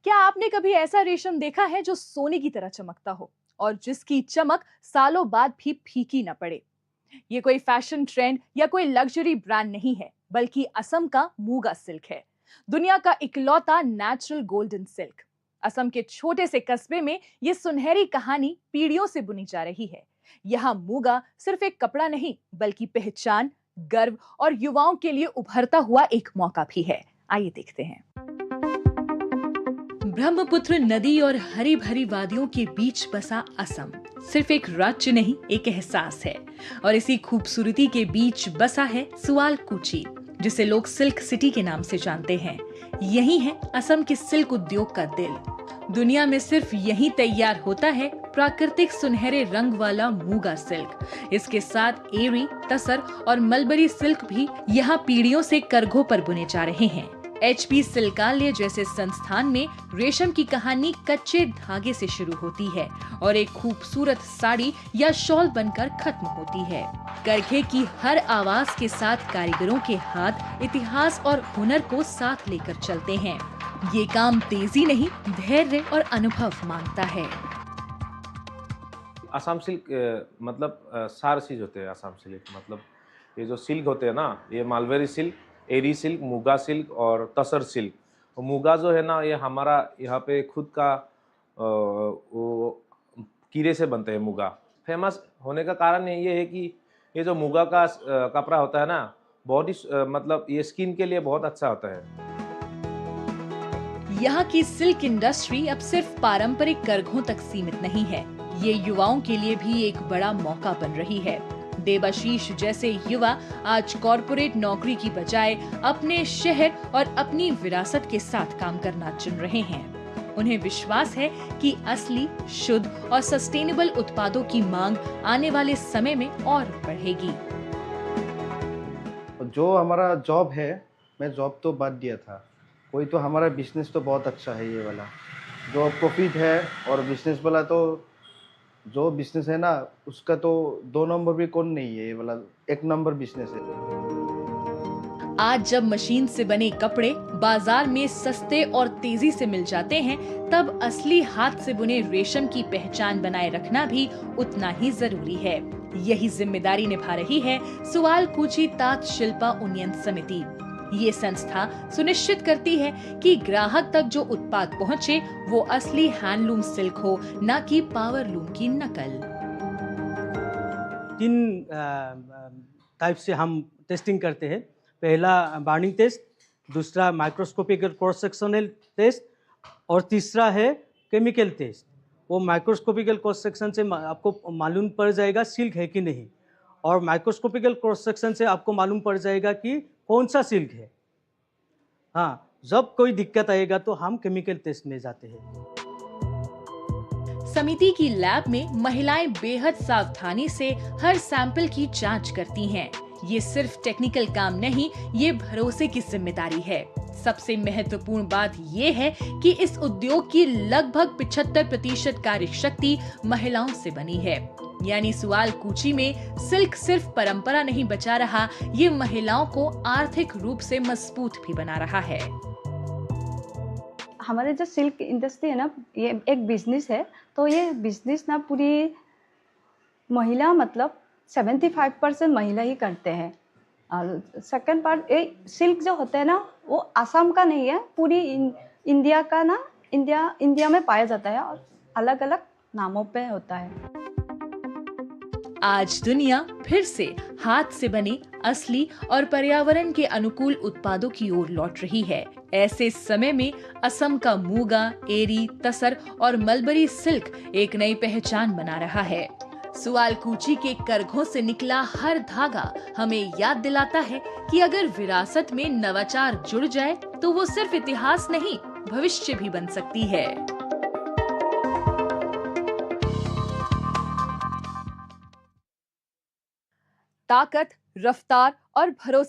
क्या आपने कभी ऐसा रेशम देखा है जो सोने की तरह चमकता हो और जिसकी चमक सालों बाद भी फीकी न पड़े? ये कोई फैशन ट्रेंड या कोई लग्जरी ब्रांड नहीं है, बल्कि असम का मूगा सिल्क है। दुनिया का इकलौता नेचुरल गोल्डन सिल्क। असम के छोटे से कस्बे में ये सुनहरी कहानी पीढ़ियों से बुनी जा रही है। यहाँ मूगा सिर्फ एक कपड़ा नहीं, बल्कि पहचान, गर्व और युवाओं के लिए उभरता हुआ एक मौका भी है। आइए देखते हैं। ब्रह्मपुत्र नदी और हरी भरी वादियों के बीच बसा असम सिर्फ एक राज्य नहीं, एक एहसास है। और इसी खूबसूरती के बीच बसा है सुआलकुची, जिसे लोग सिल्क सिटी के नाम से जानते हैं। यही है असम के सिल्क उद्योग का दिल। दुनिया में सिर्फ यही तैयार होता है प्राकृतिक सुनहरे रंग वाला मूगा सिल्क। इसके साथ एरी, तसर और मलबरी सिल्क भी यहाँ पीढ़ियों से करघों पर बुने जा रहे हैं। HP सिल्कालय जैसे संस्थान में रेशम की कहानी कच्चे धागे से शुरू होती है और एक खूबसूरत साड़ी या शॉल बनकर खत्म होती है। करघे की हर आवाज के साथ कारीगरों के हाथ इतिहास और हुनर को साथ लेकर चलते हैं। ये काम तेजी नहीं, धैर्य और अनुभव मांगता है। आसाम सिल्क सारे चीज होते हैं। आसाम सिल्क मतलब ये जो सिल्क होते हैं ना, ये मालवेरी सिल्क, एरी सिल्क, मुगा सिल्क और तसर सिल्क। और मुगा जो है ना, ये हमारा यहाँ पे खुद का वो कीड़े से बनते हैं। मुगा फेमस होने का कारण ये है कि ये जो मुगा का कपड़ा होता है ना, बहुत ही ये स्किन के लिए बहुत अच्छा होता है। यहाँ की सिल्क इंडस्ट्री अब सिर्फ पारंपरिक करघों तक सीमित नहीं है, ये युवाओं के लिए भी एक बड़ा मौका बन रही है। देबाशीष जैसे युवा आज कॉरपोरेट नौकरी की बजाय अपने शहर और अपनी विरासत के साथ काम करना चुन रहे हैं। उन्हें विश्वास है कि असली, शुद्ध और सस्टेनेबल उत्पादों की मांग आने वाले समय में और बढ़ेगी। जो हमारा जॉब है, मैं जॉब तो बात दिया था, कोई तो हमारा बिजनेस तो बहुत अच्छा है। ये वाला जो प्रॉफिट है, और बिजनेस वाला तो जो बिजनेस है ना, उसका तो 2 नंबर भी कौन नहीं है। ये वाला 1 नंबर बिजनेस है। आज जब मशीन से बने कपड़े बाजार में सस्ते और तेजी से मिल जाते हैं, तब असली हाथ से बुने रेशम की पहचान बनाए रखना भी उतना ही जरूरी है। यही जिम्मेदारी निभा रही है सुआलकुची तात शिल्पा उन्नयन समिति। ये संस्था सुनिश्चित करती है कि ग्राहक तक जो उत्पाद पहुंचे वो असली हैंडलूम सिल्क हो, न कि पावर लूम की नकल। 3 टाइप से हम टेस्टिंग करते हैं। पहला बार्निंग टेस्ट, दूसरा माइक्रोस्कोपिक क्रॉस सेक्शनल टेस्ट और तीसरा है केमिकल टेस्ट। वो माइक्रोस्कोपिकल क्रॉस सेक्शन से आपको मालूम पड़ जाएगा सिल्क है कि नहीं, और माइक्रोस्कोपिकल क्रॉस सेक्शन से आपको मालूम पड़ जाएगा कि कौन सा सिल्क है। हाँ, जब कोई दिक्कत आएगा तो हम केमिकल टेस्ट में जाते हैं। समिति की लैब में महिलाएं बेहद सावधानी से हर सैंपल की जांच करती हैं। ये सिर्फ टेक्निकल काम नहीं, ये भरोसे की जिम्मेदारी है। सबसे महत्वपूर्ण बात ये है कि इस उद्योग की लगभग 75% कार्यशक्ति महिलाओं से बनी है। यानी सुआलकुची में सिल्क सिर्फ परंपरा नहीं बचा रहा, ये महिलाओं को आर्थिक रूप से मजबूत भी बना रहा है। हमारे जो सिल्क इंडस्ट्री है ना, ये एक बिजनेस है। तो ये बिजनेस ना पूरी महिला, मतलब 75% महिला ही करते हैं। और सेकंड पार्ट, ये सिल्क जो होता है ना, वो आसाम का नहीं है, पूरी इंडिया का ना, इंडिया में पाया जाता है और अलग अलग नामों पे होता है। आज दुनिया फिर से हाथ से बने असली और पर्यावरण के अनुकूल उत्पादों की ओर लौट रही है। ऐसे समय में असम का मूगा, एरी, तसर और मलबरी सिल्क एक नई पहचान बना रहा है। सुआलकुची के करघों से निकला हर धागा हमें याद दिलाता है कि अगर विरासत में नवाचार जुड़ जाए तो वो सिर्फ इतिहास नहीं, भविष्य भी बन सकती है। ताकत, रफ्तार और भरोसे